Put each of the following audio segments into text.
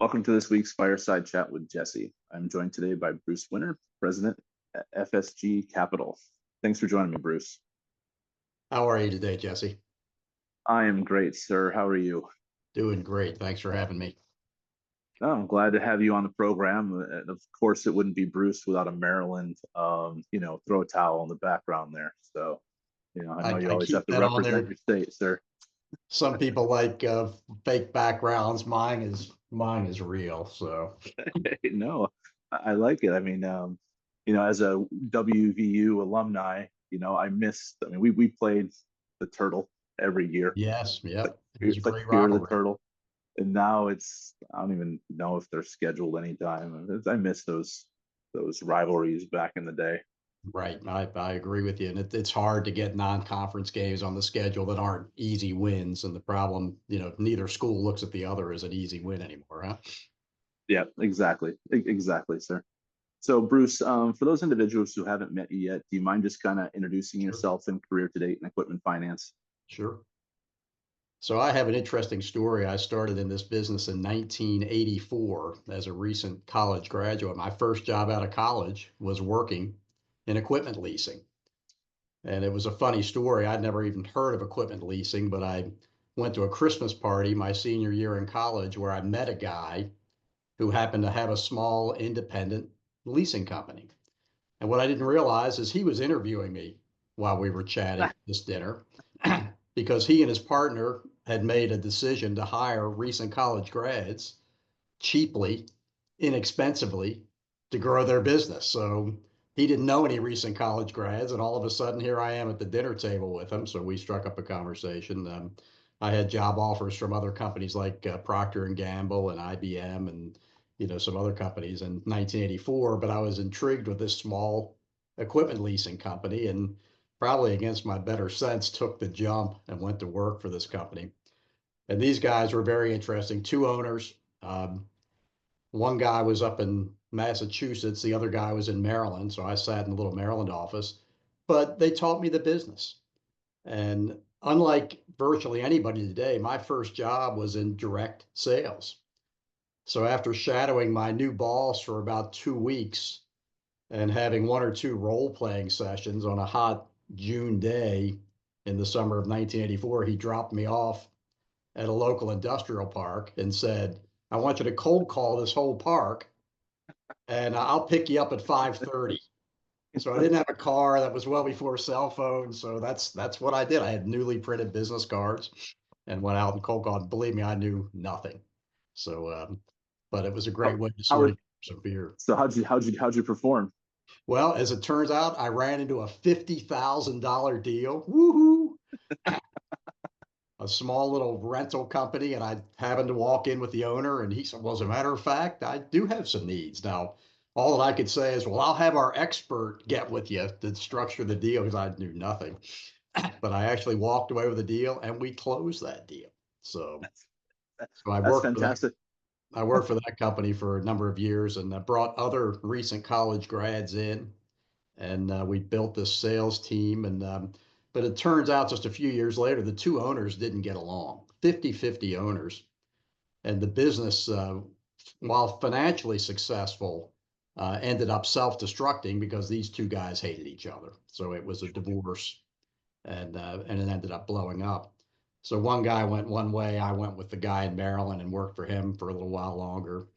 Welcome to this week's Fireside Chat with Jesse. I'm joined today by Bruce Winter, President at FSG Capital. Thanks for joining me, Bruce. How are you today, Jesse? I am great, sir. How are you? Doing great. Thanks for having me. Oh, I'm glad to have you on the program. And of course, it wouldn't be Bruce without a Maryland, throw towel in the background there. So, I know you I always have keep to that on represent there. your state, sir. Some people like fake backgrounds. Mine is real. So No, I like it. I mean, as a WVU alumni, we played the turtle every year. yes, Like yep. It was a it's like great Fear of the rivalry. Turtle. And now I don't even know if they're scheduled anytime. I miss those rivalries back in the day. Right. I agree with you. And it's hard to get non-conference games on the schedule that aren't easy wins. And the problem, neither school looks at the other as an easy win anymore, huh? Yeah, exactly. Exactly, sir. So Bruce, for those individuals who haven't met you yet, do you mind just kind of introducing Sure. yourself and career to date in equipment finance? Sure. So I have an interesting story. I started in this business in 1984 as a recent college graduate. My first job out of college was working in equipment leasing. And it was a funny story. I'd never even heard of equipment leasing, but I went to a Christmas party my senior year in college where I met a guy who happened to have a small independent leasing company. And what I didn't realize is he was interviewing me while we were chatting at this dinner because he and his partner had made a decision to hire recent college grads cheaply, inexpensively to grow their business. So he didn't know any recent college grads, and all of a sudden here I am at the dinner table with him. So we struck up a conversation. I had job offers from other companies like Procter and Gamble and IBM and some other companies in 1984, but I was intrigued with this small equipment leasing company and probably against my better sense took the jump and went to work for this company. And these guys were very interesting. Two owners. One guy was up in Massachusetts, the other guy was in Maryland. So I sat in the little Maryland office, but they taught me the business. And unlike virtually anybody today, my first job was in direct sales. So after shadowing my new boss for about 2 weeks and having one or two role playing sessions on a hot June day in the summer of 1984, he dropped me off at a local industrial park and said, I want you to cold call this whole park and I'll pick you up at 5:30. So I didn't have a car. That was well before cell phones. So that's what I did. I had newly printed business cards and went out and cold called. Believe me, I knew nothing. So, but it was a great How, way to how sort would of get some beer. so how'd you perform? Well, as it turns out, I ran into a $50,000 deal. Woohoo! A small little rental company, and I happened to walk in with the owner, and he said, "Well, as a matter of fact, I do have some needs." Now, all that I could say is, "Well, I'll have our expert get with you to structure the deal," because I knew nothing. But I actually walked away with a deal, and we closed that deal. So, so I That's worked for that. fantastic. I worked for that company for a number of years, and I brought other recent college grads in, and we built this sales team. And but it turns out just a few years later, the two owners didn't get along. 50-50 owners, and the business, while financially successful, ended up self-destructing because these two guys hated each other. So it was a divorce, and it ended up blowing up. So one guy went one way. I went with the guy in Maryland and worked for him for a little while longer.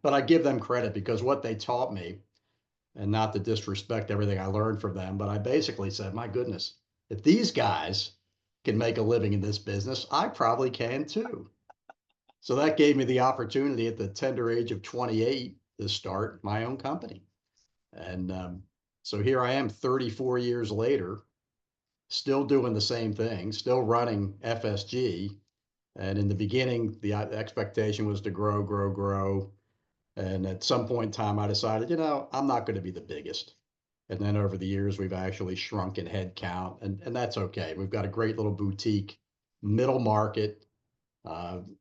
But I give them credit because what they taught me, and not to disrespect everything I learned from them, but I basically said, my goodness, if these guys can make a living in this business, I probably can too. So that gave me the opportunity at the tender age of 28 to start my own company. And so here I am 34 years later, still doing the same thing, still running FSG. And in the beginning, the expectation was to grow, grow, grow. And at some point in time, I decided, I'm not going to be the biggest. And then over the years, we've actually shrunk in headcount, and that's okay. We've got a great little boutique, middle market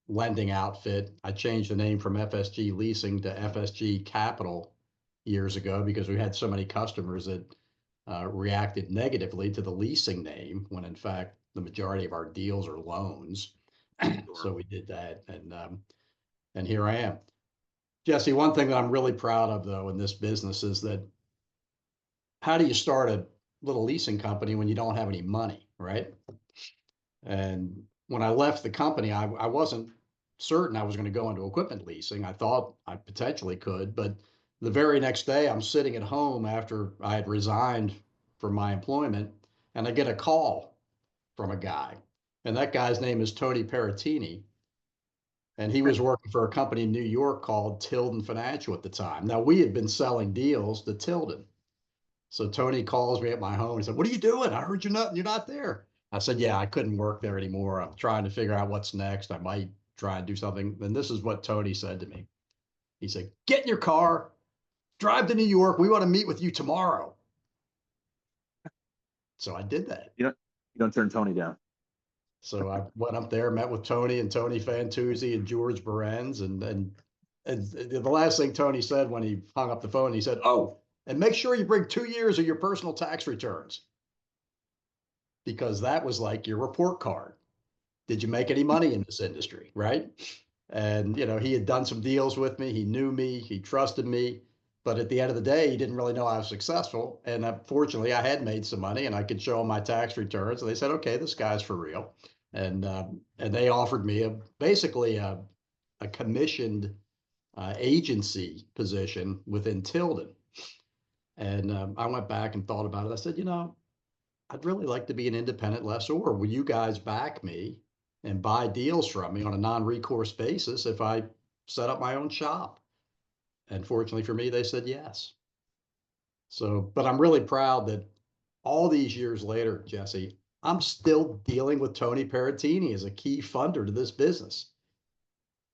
lending outfit. I changed the name from FSG Leasing to FSG Capital years ago because we had so many customers that reacted negatively to the leasing name when in fact the majority of our deals are loans. So Sure. we did that, and here I am. Jesse, one thing that I'm really proud of though in this business is that how do you start a little leasing company when you don't have any money, right? And when I left the company, I wasn't certain I was going to go into equipment leasing. I thought I potentially could, but the very next day, I'm sitting at home after I had resigned from my employment, and I get a call from a guy. And that guy's name is Tony Perettini. And he was working for a company in New York called Tilden Financial at the time. Now, we had been selling deals to Tilden. So Tony calls me at my home and said, "What are you doing? I heard you're not there." I said, "Yeah, I couldn't work there anymore. I'm trying to figure out what's next. I might try and do something." And this is what Tony said to me. He said, "Get in your car, drive to New York. We want to meet with you tomorrow." So I did that. You don't turn Tony down. So I went up there, met with Tony and Tony Fantuzzi and George Berenz, and the last thing Tony said when he hung up the phone, he said, "Oh, and make sure you bring 2 years of your personal tax returns," because that was like your report card. Did you make any money in this industry, right? And he had done some deals with me. He knew me. He trusted me. But at the end of the day, he didn't really know I was successful. And fortunately, I had made some money, and I could show him my tax returns. And they said, "Okay, this guy's for real." And they offered me basically a commissioned agency position within Tilden. And I went back and thought about it. I said, I'd really like to be an independent lessor. Will you guys back me and buy deals from me on a non-recourse basis if I set up my own shop? And fortunately for me, they said yes. So, but I'm really proud that all these years later, Jesse, I'm still dealing with Tony Perettini as a key funder to this business.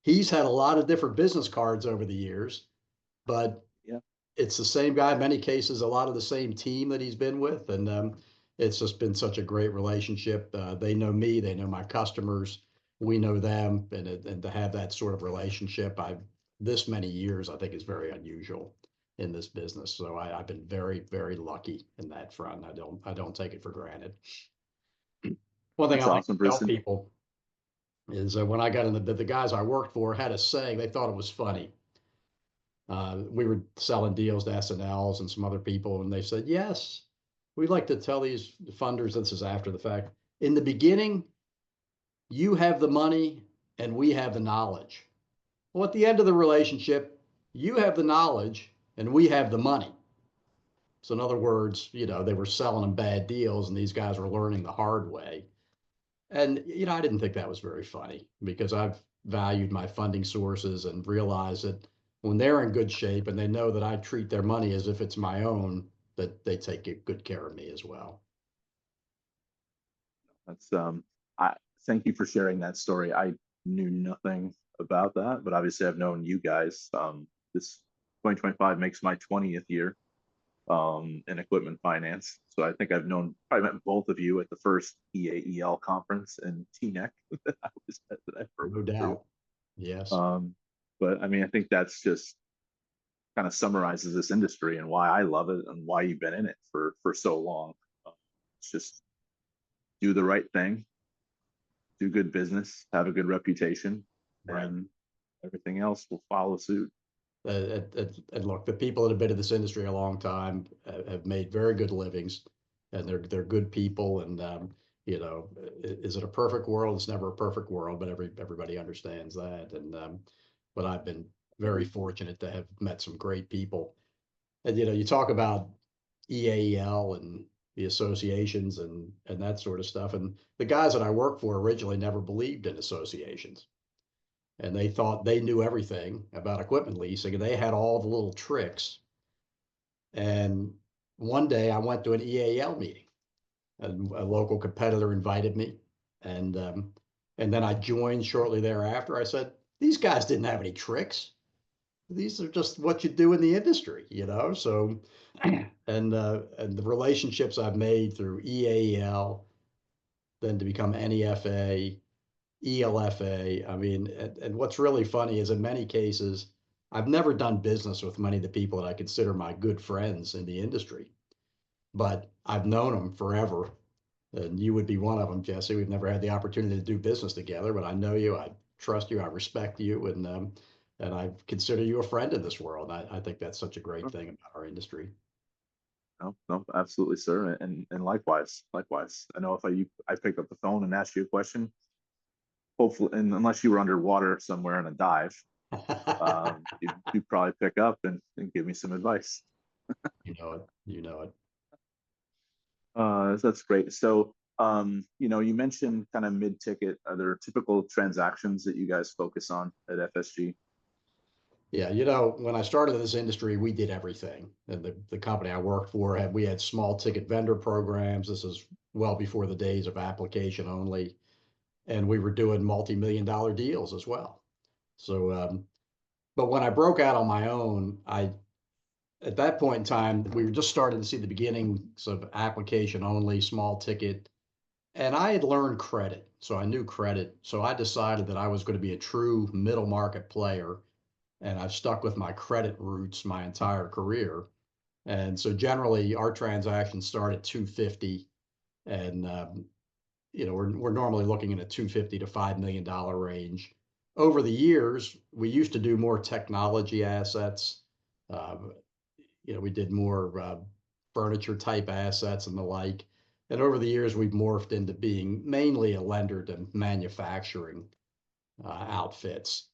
He's had a lot of different business cards over the years, but Yeah, it's the same guy in many cases, a lot of the same team that he's been with. And it's just been such a great relationship. They know me, they know my customers, we know them. And to have that sort of relationship, this many years, I think is very unusual in this business. So I've been very, very lucky in that front. I don't take it for granted. One thing I that's like awesome, to tell Bruce. people is that when I got into the guys I worked for had a saying, they thought it was funny. We were selling deals to SNLs and some other people, and they said, "Yes, we like to tell these funders," this is after the fact, "in the beginning, you have the money and we have the knowledge. Well, at the end of the relationship, you have the knowledge and we have the money." So in other words, they were selling them bad deals and these guys were learning the hard way. And, I didn't think that was very funny because I've valued my funding sources and realized that when they're in good shape and they know that I treat their money as if it's my own, that they take good care of me as well. That's I thank you for sharing that story. I knew nothing about that, but obviously I've known you guys. This 2025 makes my 20th year in equipment finance. So I think I've probably met both of you at the first EAEL conference in TNEC that I ever No went through. doubt. Yes. But I mean, I think that's just kind of summarizes this industry and why I love it and why you've been in it for so long. It's just do the right thing, do good business, have a good reputation, Right. and everything else will follow suit. And look, the people that have been in this industry a long time have made very good livings, and they're good people. And is it a perfect world? It's never a perfect world, but everybody understands that. And but I've been very fortunate to have met some great people. And you talk about EAEL and the associations and that sort of stuff. And the guys that I worked for originally never believed in associations, and they thought they knew everything about equipment leasing and they had all the little tricks. And one day I went to an EAL meeting and a local competitor invited me. And then I joined shortly thereafter. I said, "These guys didn't have any tricks. These are just what you do in the industry. So, and the relationships I've made through EAL, then to become NEFA, ELFA. I mean, and what's really funny is in many cases, I've never done business with many of the people that I consider my good friends in the industry, but I've known them forever. And you would be one of them, Jesse. We've never had the opportunity to do business together, but I know you, I trust you, I respect you. And and I consider you a friend in this world. I think that's such a great thing about our industry. No, no, absolutely, sir. And likewise, likewise. I know if I picked up the phone and asked you a question, hopefully, and unless you were underwater somewhere in a dive, you'd probably pick up and give me some advice. You know it. You know it. That's great. So, you mentioned kind of mid-ticket. Are there typical transactions that you guys focus on at FSG? Yeah, when I started in this industry, we did everything. And the company I worked for we had small ticket vendor programs. This is well before the days of application only. And we were doing multi-million dollar deals as well. So, but when I broke out on my own, at that point in time, we were just starting to see the beginnings of application only, small ticket. And I had learned credit. So I knew credit. So I decided that I was going to be a true middle market player, and I've stuck with my credit roots my entire career. And so generally, our transactions start at 250, and we're normally looking in a 250 to $5 million range. Over the years, we used to do more technology assets. Uh, we did more furniture type assets and the like. And over the years, we've morphed into being mainly a lender to manufacturing outfits,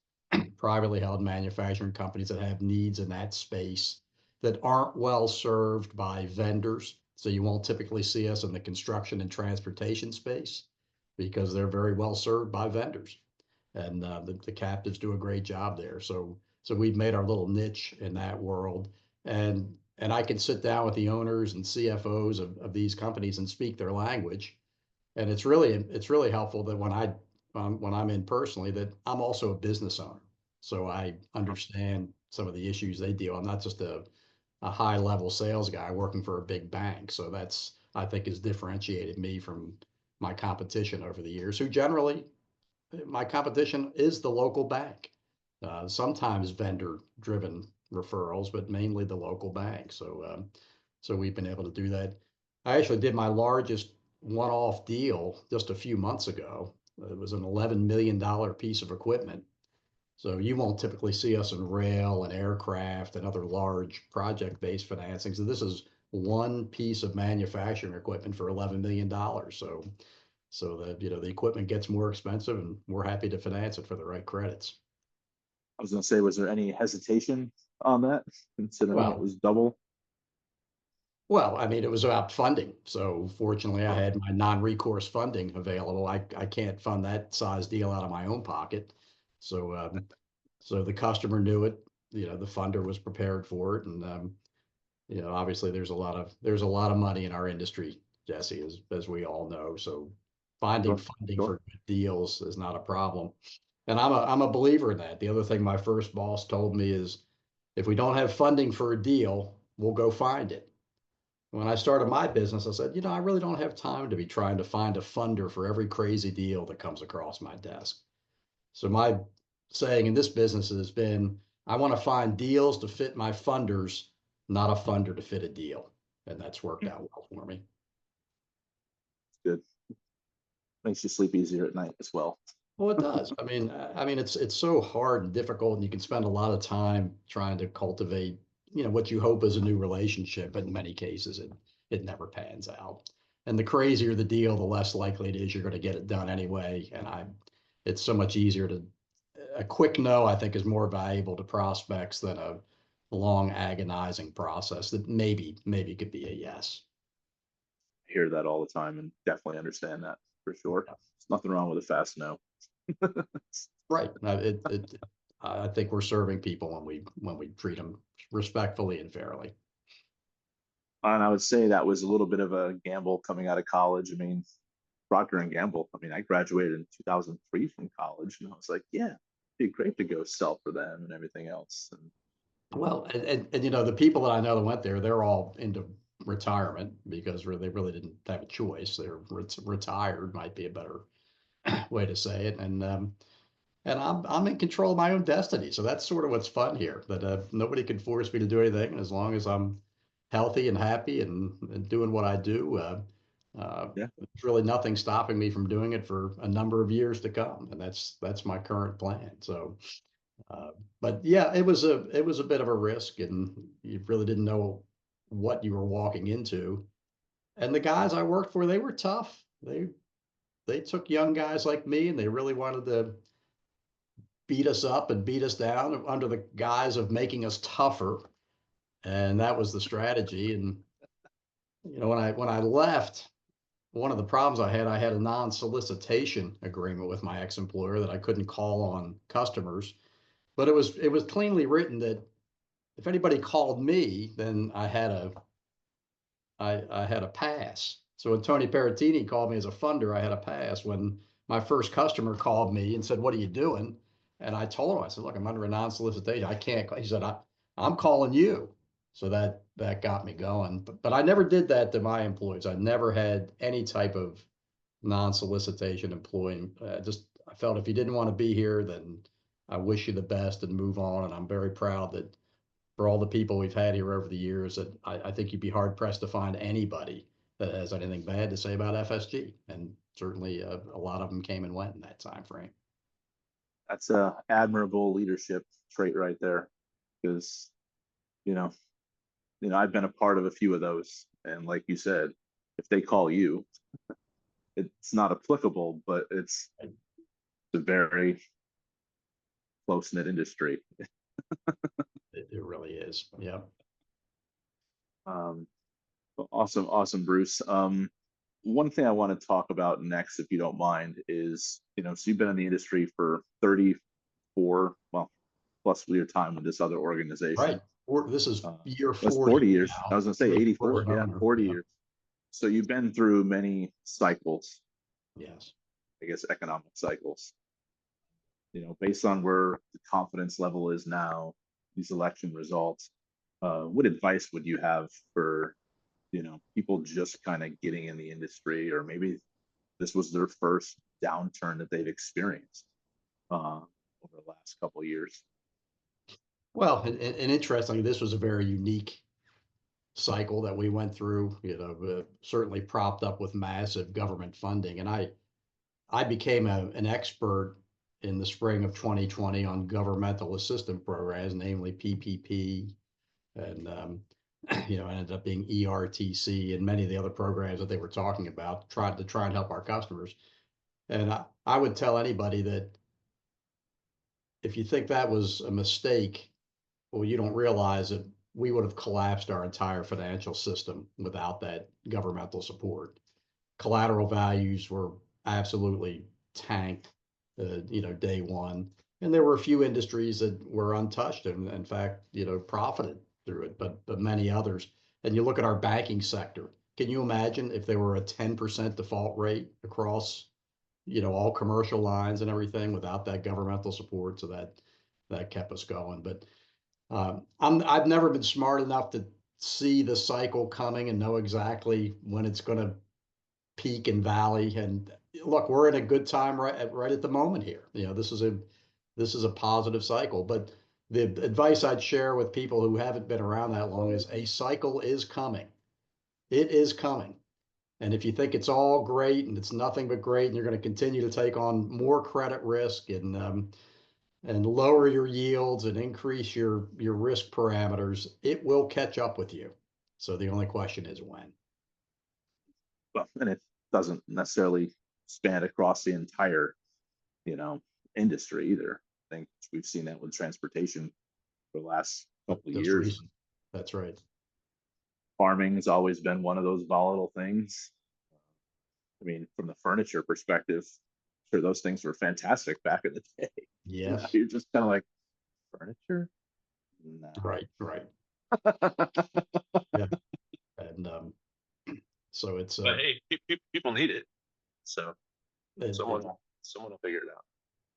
privately held manufacturing companies that have needs in that space that aren't well served by vendors. So you won't typically see us in the construction and transportation space because they're very well served by vendors. And the captives do a great job there. So we've made our little niche in that world. And I can sit down with the owners and CFOs of these companies and speak their language. And it's really helpful that when I'm in personally, that I'm also a business owner. So I understand some of the issues they deal. I'm not just a high level sales guy working for a big bank. So that's, I think, has differentiated me from my competition over the years, who generally, my competition is the local bank. Sometimes vendor driven referrals, but mainly the local bank. So we've been able to do that. I actually did my largest one-off deal just a few months ago. It was an $11 million piece of equipment. So you won't typically see us in rail and aircraft and other large project-based financings. So this is one piece of manufacturing equipment for $11 million. So that, the equipment gets more expensive, and we're happy to finance it for the right credits. I was going to say, was there any hesitation on that, considering it Well, was double? well, I mean, it was about funding. So fortunately, I had my non-recourse funding available. I can't fund that size deal out of my own pocket. So so the customer knew it. The funder was prepared for it, and obviously there's a lot of money in our industry, Jesse, as we all know. So finding Sure, funding sure. for good deals is not a problem. And I'm a believer in that. The other thing my first boss told me is, if we don't have funding for a deal, we'll go find it. When I started my business, I said, I really don't have time to be trying to find a funder for every crazy deal that comes across my desk. So my saying in this business has been, I want to find deals to fit my funders, not a funder to fit a deal. And that's worked Mm, out well for me. good. Makes you sleep easier at night as well. Well, it does. I mean, it's so hard and difficult, and you can spend a lot of time trying to cultivate, what you hope is a new relationship, but in many cases, it never pans out. And the crazier the deal, the less likely it is you're going to get it done anyway. It's so much easier a quick no, I think, is more valuable to prospects than a long agonizing process that maybe could be a yes. I hear that all the time and definitely understand that for sure. There's nothing wrong with a fast no. Right. I think we're serving people when we treat them respectfully and fairly. And I would say that was a little bit of a gamble coming out of college. I mean, Procter and Gamble. I mean, I graduated in 2003 from college, and I was like, yeah, it'd be great to go sell for them and everything else. And Well, and the people that I know that went there, they're all into retirement because they really didn't have a choice. They're retired, might be a better way to say it. And I'm in control of my own destiny. So that's sort of what's fun here. That nobody can force me to do anything, and as long as I'm healthy and happy and doing what I do, yeah, there's really nothing stopping me from doing it for a number of years to come. And that's my current plan. So Uh, but yeah, it was a bit of a risk, and you really didn't know what you were walking into. And the guys I worked for, they were tough. They took young guys like me, and they really wanted to beat us up and beat us down under the guise of making us tougher. And that was the strategy. And when I left, one of the problems I had a non-solicitation agreement with my ex-employer that I couldn't call on customers. But it was cleanly written that if anybody called me, then I had a pass. So when Tony Perettini called me as a funder, I had a pass. When my first customer called me and said, "What are you doing?" And I told him, I said, "Look, I'm under a non-solicitation. I can't." He said, I'm calling you." So that got me going. But I never did that to my employees. I never had any type of non-solicitation employee. Just I felt if you didn't want to be here, then I wish you the best and move on. And I'm very proud that for all the people we've had here over the years, that I think you'd be hard pressed to find anybody that has anything bad to say about FSG. And certainly a lot of them came and went in that time frame. That's a admirable leadership trait right there, because you know, I've been a part of a few of those, and like you said, if they call you, it's not applicable, but it's a very close knit industry. It really is. Yeah. Um, awesome, awesome, Bruce. One thing I want to talk about next, if you don't mind, is so you've been in the industry for 34, well, plus your time with this other organization. Right. This is year That's 40 40 years. I now. was gonna say Year 4 as 84. an Yeah, owner. 40 Yeah. years. So you've been through many cycles, Yes. I guess, economic cycles. Based on where the confidence level is now, these election results, what advice would you have for people just kind of getting in the industry, or maybe this was their first downturn that they've experienced over the last couple of years? Well, and interestingly, this was a very unique cycle that we went through, certainly propped up with massive government funding. And I became an expert in the spring of 2020 on governmental assistance programs, namely PPP, and ended up being ERTC and many of the other programs that they were talking about, tried to try and help our customers. And I would tell anybody that if you think that was a mistake, well, you don't realize that we would have collapsed our entire financial system without that governmental support. Collateral values were absolutely tanked, day one. And there were a few industries that were untouched and, in fact, profited through it, but many others. And you look at our banking sector. Can you imagine if there were a 10% default rate across, all commercial lines and everything without that governmental support? So that kept us going. But I've never been smart enough to see the cycle coming and know exactly when it's going to peak and valley. And look, we're in a good time right at the moment here. This is a positive cycle. But the advice I'd share with people who haven't been around that long is a cycle is coming. It is coming. And if you think it's all great and it's nothing but great, and you're going to continue to take on more credit risk and lower your yields and increase your risk parameters, it will catch up with you. So the only question is when. Well, and it doesn't necessarily span across the entire you know industry either. I think we've seen that with transportation for the last couple of Just years. recent. That's right. Farming has always been one of those volatile things. I mean, from the furniture perspective, sure, those things were fantastic back in the day. Now Yes. you're just kind of like, furniture? No. Right. Right. Yeah. And so it's But hey, people need it, so it, someone someone will figure it out.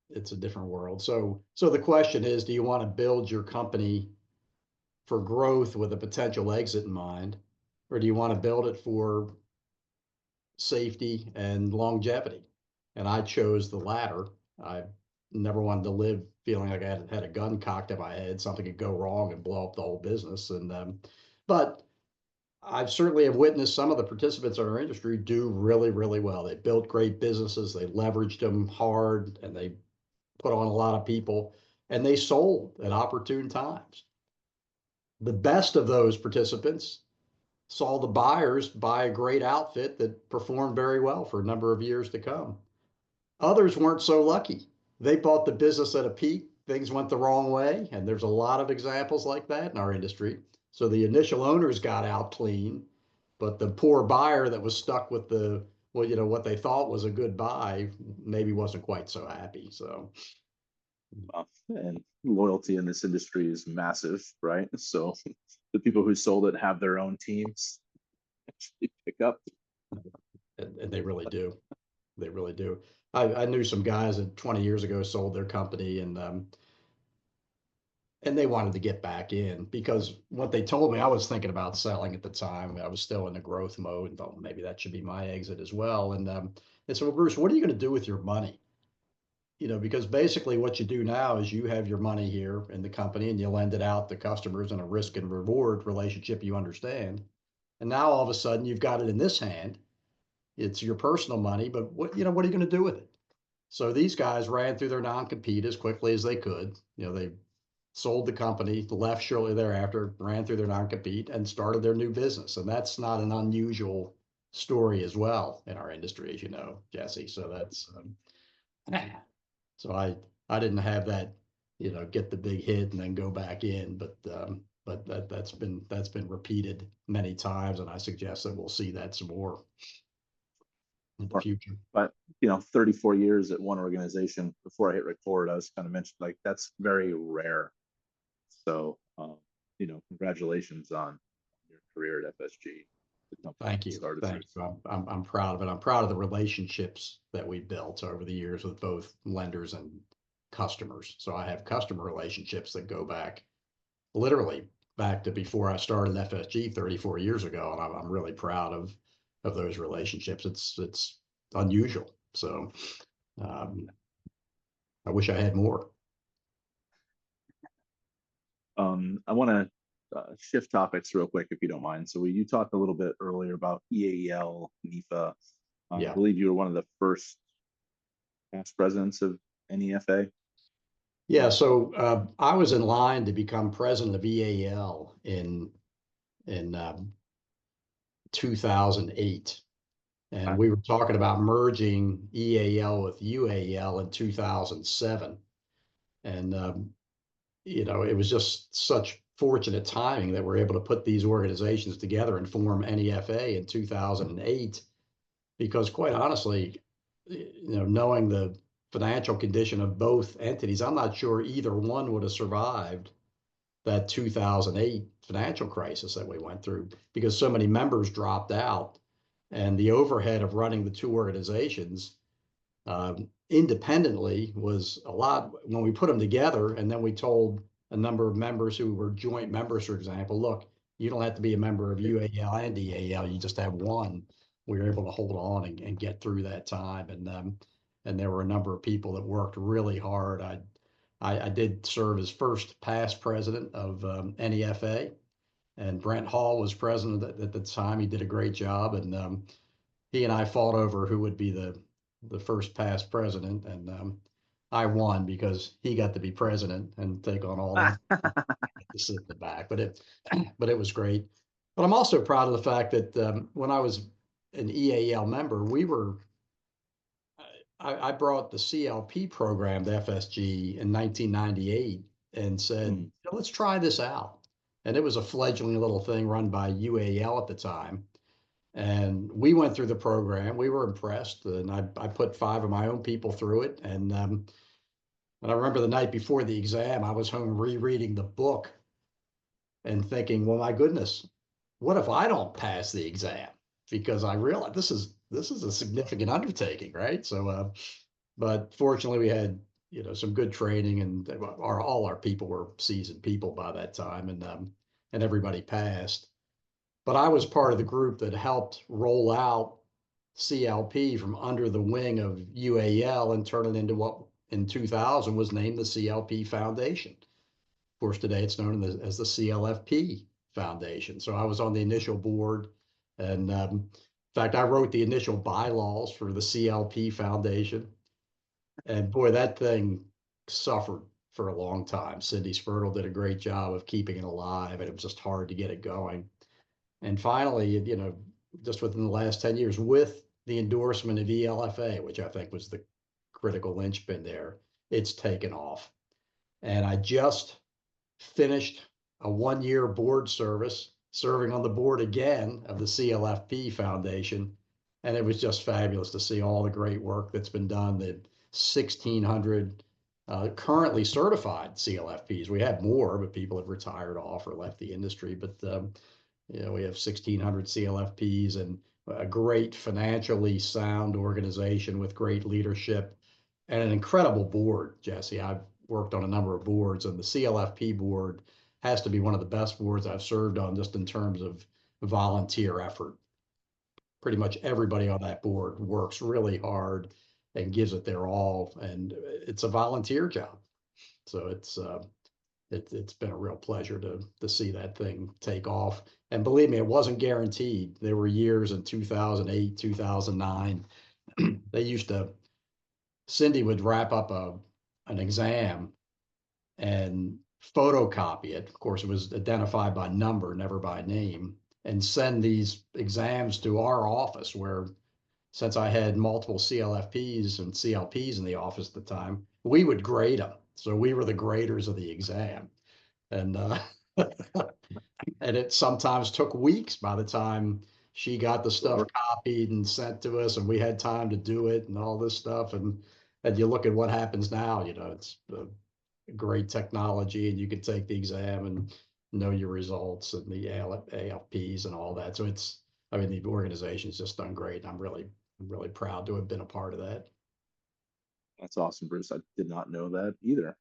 it's a different world. So the question is, do you want to build your company for growth with a potential exit in mind, or do you want to build it for safety and longevity? And I chose the latter. I never wanted to live feeling like I had a gun cocked at my head, something could go wrong and blow up the whole business. And but I've certainly have witnessed some of the participants in our industry do really, really well. They built great businesses, they leveraged them hard, and they put on a lot of people. and they sold at opportune times. The best of those participants saw the buyers buy a great outfit that performed very well for a number of years to come. Others weren't so lucky. They bought the business at a peak, things went the wrong way, and there's a lot of examples like that in our industry. So the initial owners got out clean, but the poor buyer that was stuck with what they thought was a good buy maybe wasn't quite so happy. So And loyalty in this industry is massive, right? So the people who sold it have their own teams actually pick up. and they really do. They really do. I knew some guys that 20 years ago sold their company, and they wanted to get back in because what they told me, I was thinking about selling at the time. I was still in the growth mode and thought maybe that should be my exit as well. And they said, well, Bruce, what are you going to do with your money? Because basically what you do now is you have your money here in the company and you lend it out to customers in a risk and reward relationship you understand. And now all of a sudden you've got it in this hand. It's your personal money, but what are you going to do with it? So these guys ran through their non-compete as quickly as they could. They sold the company, left shortly thereafter, ran through their non-compete, and started their new business. And that's not an unusual story as well in our industry, as you know, Jesse. So that's so I didn't have that, get the big hit and then go back in, but that's been repeated many times, and I suggest that we'll see that some more in the future. But 34 years at one organization. Before I hit record, I was kind of mentioned like that's very rare. So congratulations on your career at FSG. Thank you. Thank you. I'm proud of it. I'm proud of the relationships that we built over the years with both lenders and customers. So I have customer relationships that go back literally back to before I started FSG 34 years ago, and I'm really proud of those relationships. It's unusual. So I wish I had more. I want to shift topics real quick, if you don't mind. So you talked a little bit earlier about EAL, NEFA. Yeah. I believe you were one of the first past presidents of NEFA. Yeah. So I was in line to become president of EAL in 2008. And we were talking about merging EAL with UAL in 2007. And, it was just such fortunate timing that we're able to put these organizations together and form NEFA in 2008. Because quite honestly, knowing the financial condition of both entities, I'm not sure either one would have survived that 2008 financial crisis that we went through, because so many members dropped out, and the overhead of running the two organizations independently was a lot. When we put them together, and then we told a number of members who were joint members, for example, look, you don't have to be a member of UAL and EAL, you just have one. We were able to hold on and get through that time. And there were a number of people that worked really hard. I did serve as first past president of NEFA, and Brent Hall was president at the time. He did a great job, and he and I fought over who would be the first past president, and I won because he got to be president and take on all that to sit in the back. But it was great. But I'm also proud of the fact that when I was an EAL member, I brought the CLP program to FSG in 1998 and said, let's try this out. And it was a fledgling little thing run by UAL at the time. And we went through the program. We were impressed, and I put 5 of my own people through it. And I remember the night before the exam, I was home rereading the book and thinking, well, my goodness, what if I don't pass the exam? Because I realized this is a significant undertaking, right? So, but fortunately, we had some good training, and all our people were seasoned people by that time, and everybody passed. But I was part of the group that helped roll out CLP from under the wing of UAL and turn it into what in 2000 was named the CLP Foundation. Of course, today it's known as the CLFP Foundation. So I was on the initial board, and in fact, I wrote the initial bylaws for the CLP Foundation. And boy, that thing suffered for a long time. Cindy Spurtle did a great job of keeping it alive, and it was just hard to get it going. And finally, you know, just within the last 10 years, with the endorsement of ELFA, which I think was the critical linchpin there, it's taken off. And I just finished a 1-year board service, serving on the board again of the CLFP Foundation. And it was just fabulous to see all the great work that's been done. The 1,600 currently certified CLFPs. We have more, but people have retired off or left the industry. But you know, we have 1,600 CLFPs and a great financially sound organization with great leadership and an incredible board, Jesse. I've worked on a number of boards, and the CLFP board has to be one of the best boards I've served on just in terms of volunteer effort. Pretty much everybody on that board works really hard and gives it their all, and it's a volunteer job. So it's been a real pleasure to see that thing take off. And believe me, it wasn't guaranteed. There were years in 2008, 2009. They used to, Cindy would wrap up an exam and photocopy it. Of course, it was identified by number, never by name, and send these exams to our office where, since I had multiple CLFPs and CLPs in the office at the time, we would grade them. So we were the graders of the exam. And and it sometimes took weeks by the time she got the stuff copied and sent to us, and we had time to do it and all this stuff. And you look at what happens now, you know, it's great technology, and you can take the exam and know your results and the ALPs and all that. So it's, I mean, the organization's just done great. I'm really proud to have been a part of that. That's awesome, Bruce. I did not know that either.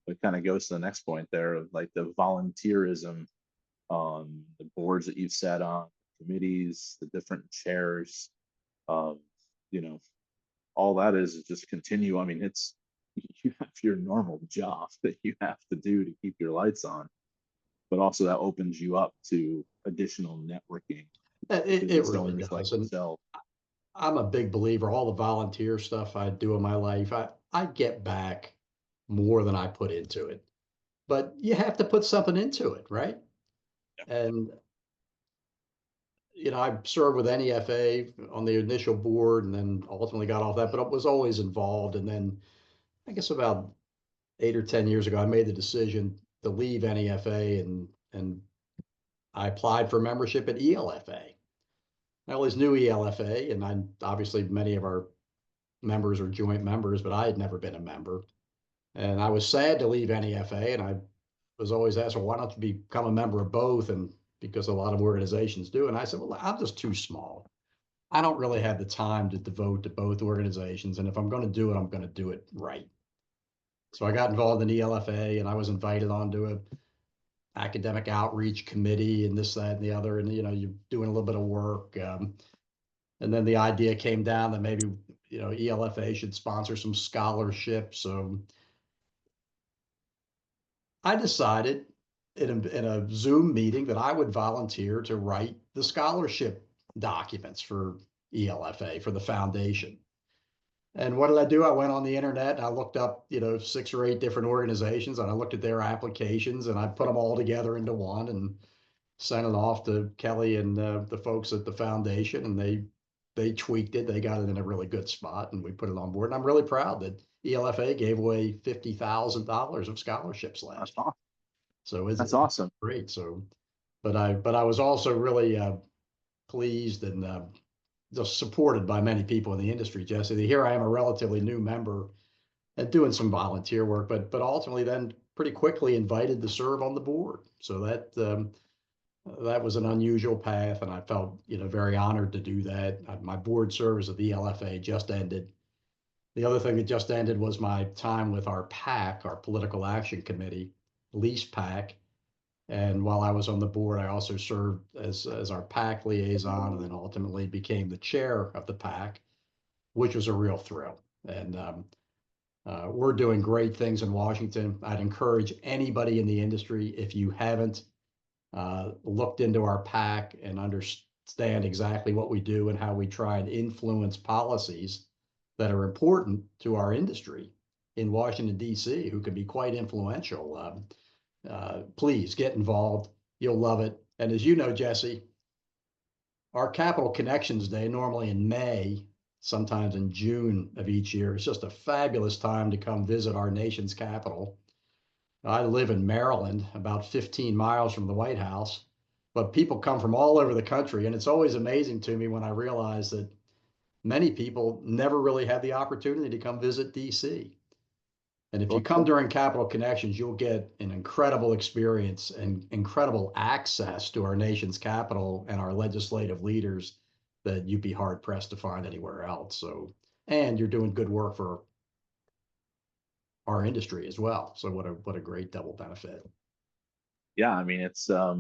It kind of goes to the next point there of like the volunteerism, the boards that you've sat on, committees, the different chairs, you know, all that is just continue. I mean, it's, you have your normal job that you have to do to keep your lights on, but also that opens you up to additional networking. It really does. Like And I'm a big believer. All the volunteer stuff I do in my life, I get back more than I put into it. But you have to put something into it, right? Yeah. And you know, I served with NEFA on the initial board and then ultimately got off that, but I was always involved. And then I guess about 8 or 10 years ago, I made the decision to leave NEFA and I applied for membership at ELFA. I always knew ELFA, and I obviously many of our members are joint members, but I had never been a member. And I was sad to leave NEFA, and I was always asked, well, why don't you become a member of both? And because a lot of organizations do. And I said, well, I'm just too small. I don't really have the time to devote to both organizations. And if I'm going to do it, I'm going to do it right. So I got involved in ELFA, and I was invited onto a academic outreach committee and this, that, and the other. And, you know, you're doing a little bit of work. And then the idea came down that maybe, you know, ELFA should sponsor some scholarships. So I decided in a Zoom meeting that I would volunteer to write the scholarship documents for ELFA, for the foundation. And what did I do? I went on the internet and I looked up, you know, 6 or 8 different organizations, and I looked at their applications and I put them all together into one and sent it off to Kelly and the folks at the foundation, and they tweaked it. They got it in a really good spot, and we put it on board. And I'm really proud that ELFA gave away $50,000 of scholarships last year. So that's awesome. Great. So, but I was also really pleased and just supported by many people in the industry, Jesse. Here I am, a relatively new member and doing some volunteer work, but ultimately then pretty quickly invited to serve on the board. So that was an unusual path, and I felt, you know, very honored to do that. My board service at the ELFA just ended. The other thing that just ended was my time with our PAC, our Political Action Committee, lease PAC. And while I was on the board, I also served as our PAC liaison, and then ultimately became the chair of the PAC, which was a real thrill. And we're doing great things in Washington. I'd encourage anybody in the industry, if you haven't looked into our PAC and understand exactly what we do and how we try and influence policies that are important to our industry, in Washington, D.C., who can be quite influential. Please get involved. You'll love it. And as you know, Jesse, our Capital Connections Day, normally in May, sometimes in June of each year, is just a fabulous time to come visit our nation's capital. I live in Maryland, about 15 miles from the White House, but people come from all over the country. And it's always amazing to me when I realize that many people never really had the opportunity to come visit DC. And if you come during Capital Connections, you'll get an incredible experience and incredible access to our nation's capital and our legislative leaders that you'd be hard pressed to find anywhere else. So, and you're doing good work for our industry as well. So what a great double benefit. Yeah, I mean, it's I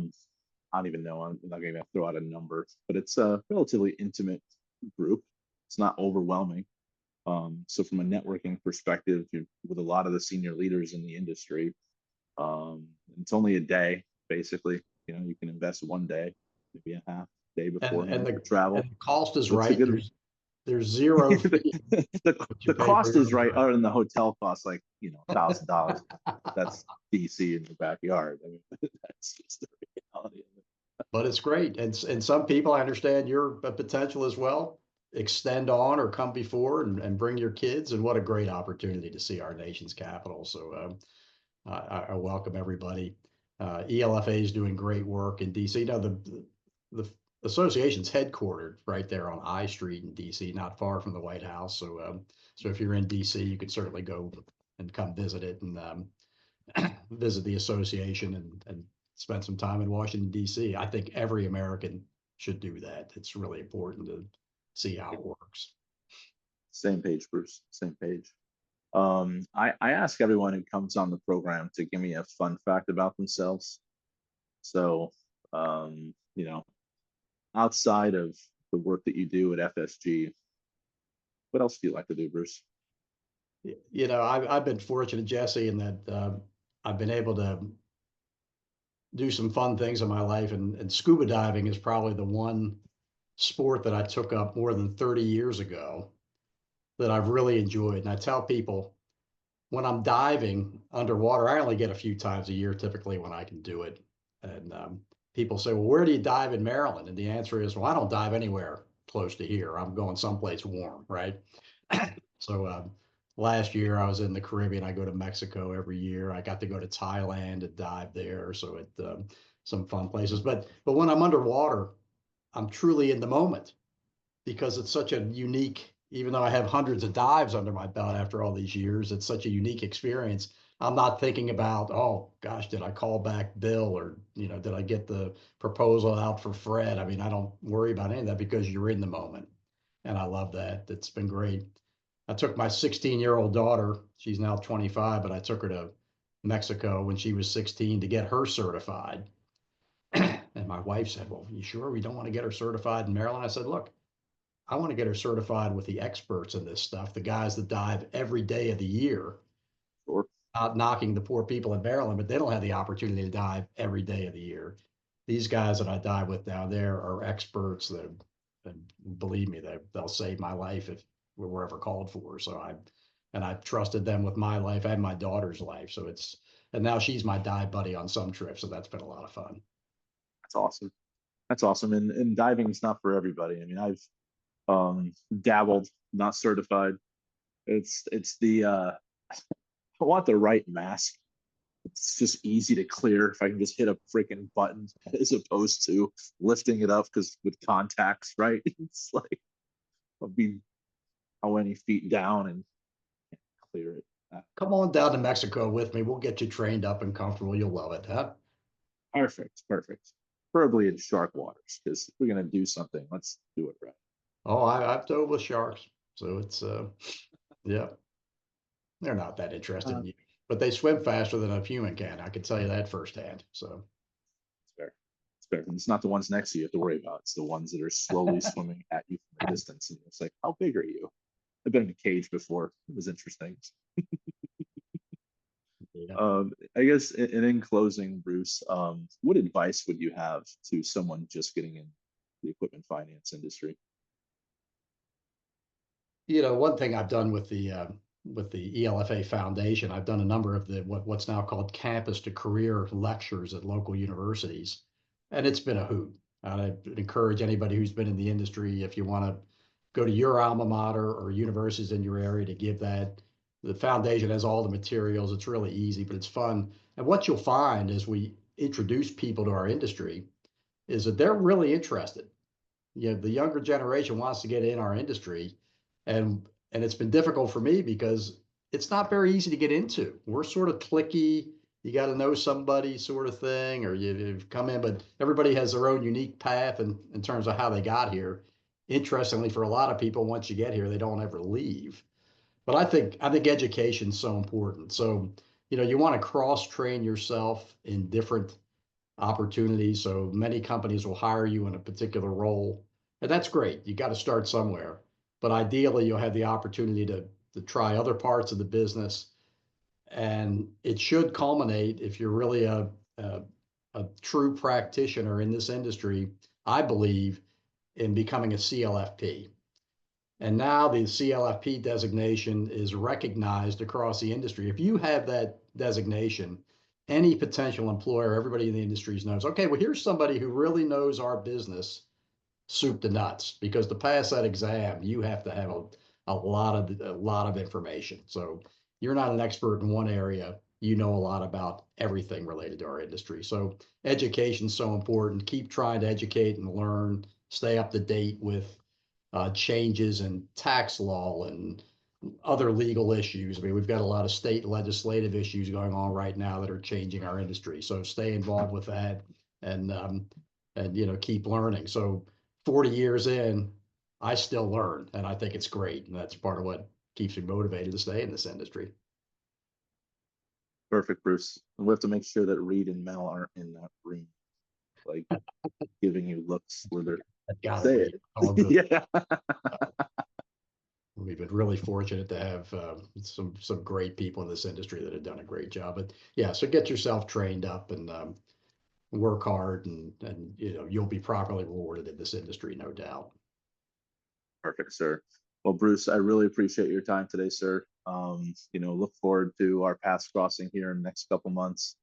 don't even know. I'm not going to throw out a number, but it's a relatively intimate group. It's not overwhelming. So from a networking perspective, with a lot of the senior leaders in the industry, it's only a day, basically. You know, you can invest one day, maybe a half day before for travel. And the cost is That's right. There's zero fee. The cost is right, other than the hotel costs, like, you know, $1,000. That's DC in your backyard. I mean, that's just the reality of it. But it's great. And some people, I understand your potential as well. Extend on or come before and bring your kids. And what a great opportunity to see our nation's capital. So I welcome everybody. ELFA is doing great work in DC. Now, the association's headquartered right there on I Street in DC, not far from the White House. So so if you're in DC, you can certainly go and come visit it and visit the association and spend some time in Washington, D.C. I think every American should do that. It's really important to see how it works. Same page, Bruce. Same page. I ask everyone who comes on the program to give me a fun fact about themselves. So, you know, outside of the work that you do at FSG, what else do you like to do, Bruce? You know, I've been fortunate, Jesse, in that I've been able to do some fun things in my life, and scuba diving is probably the one sport that I took up more than 30 years ago that I've really enjoyed. And I tell people when I'm diving underwater, I only get a few times a year typically when I can do it. And people say, well, where do you dive in Maryland? And the answer is, well, I don't dive anywhere close to here. I'm going someplace warm, right? So last year I was in the Caribbean. I go to Mexico every year. I got to go to Thailand and dive there. So at some fun places. But when I'm underwater, I'm truly in the moment because it's such a unique, even though I have hundreds of dives under my belt after all these years, it's such a unique experience. I'm not thinking about, oh gosh, did I call back Bill, or, you know, did I get the proposal out for Fred? I mean, I don't worry about any of that because you're in the moment. And I love that. It's been great. I took my 16-year-old daughter, she's now 25, but I took her to Mexico when she was 16 to get her certified. And my wife said, well, you sure we don't want to get her certified in Maryland? I said, look, I want to get her certified with the experts in this stuff, the guys that dive every day of the year, Sure. not knocking the poor people in Maryland, but they don't have the opportunity to dive every day of the year. These guys that I dive with down there are experts that, and believe me, they'll save my life if we were ever called for. So I've trusted them with my life and my daughter's life. So and now she's my dive buddy on some trips. So that's been a lot of fun. That's awesome. That's awesome. And diving is not for everybody. I mean, I've dabbled, not certified. It's the I want the right mask. It's just easy to clear if I can just hit a freaking button as opposed to lifting it up, because with contacts, right? It's like I'll be how many feet down and clear it. Come on down to Mexico with me. We'll get you trained up and comfortable. You'll love it, huh? Perfect. Preferably in shark waters, because if we're gonna do something, let's do it right. Oh, I've dove with sharks. So it's yeah. They're not that interested in you, but they swim faster than a human can. I can tell you that firsthand. So it's fair. It's fair. And it's not the ones next to you have to worry about. It's the ones that are slowly swimming at you from a distance. And it's like, how big are you? I've been in a cage before. It was interesting. yeah. I guess in closing, Bruce, what advice would you have to someone just getting in the equipment finance industry? You know, one thing I've done with with the ELFA Foundation, I've done a number of the what's now called campus to career lectures at local universities, and it's been a hoot. I'd encourage anybody who's been in the industry, if you want to go to your alma mater or universities in your area, to give that. The foundation has all the materials. It's really easy, but it's fun. And what you'll find as we introduce people to our industry is that they're really interested. You know, the younger generation wants to get in our industry, and it's been difficult for me because it's not very easy to get into. We're sort of cliquey. You got to know somebody, sort of thing, or you've come in, but everybody has their own unique path in terms of how they got here. Interestingly, for a lot of people, once you get here, they don't ever leave. But I think education is so important. So, you know, you want to cross train yourself in different opportunities. So many companies will hire you in a particular role, and that's great. You got to start somewhere, but ideally you'll have the opportunity to try other parts of the business, and it should culminate, if you're really a true practitioner in this industry, I believe, in becoming a CLFP. And now the CLFP designation is recognized across the industry. If you have that designation, any potential employer, everybody in the industry knows, okay, well, here's somebody who really knows our business soup to nuts. Because to pass that exam, you have to have a lot of information. So you're not an expert in one area. You know a lot about everything related to our industry. So education is so important. Keep trying to educate and learn. Stay up to date with changes in tax law and other legal issues. I mean, we've got a lot of state legislative issues going on right now that are changing our industry. So stay involved with that, and you know, keep learning. So 40 years in, I still learn, and I think it's great, and that's part of what keeps me motivated to stay in this industry. Perfect, Bruce. And we have to make sure that Reed and Mel aren't in that room, like giving you looks where they're I got say it. it. Yeah. We've been really fortunate to have some great people in this industry that have done a great job. But yeah, so get yourself trained up and work hard, and you know, you'll be properly rewarded in this industry, no doubt. Perfect, sir. Well, Bruce, I really appreciate your time today, sir. You know, look forward to our paths crossing here in the next couple months.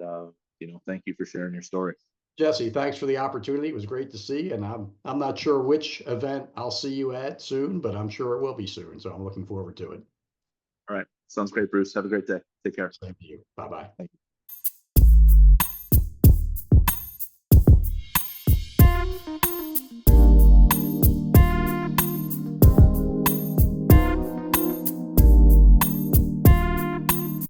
And you know, thank you for sharing your story. Jesse, thanks for the opportunity. It was great to see, and I'm not sure which event I'll see you at soon, but I'm sure it will be soon. So I'm looking forward to it. All right. Sounds great, Bruce. Have a great day. Take care. Same to you. Bye bye. Thank you.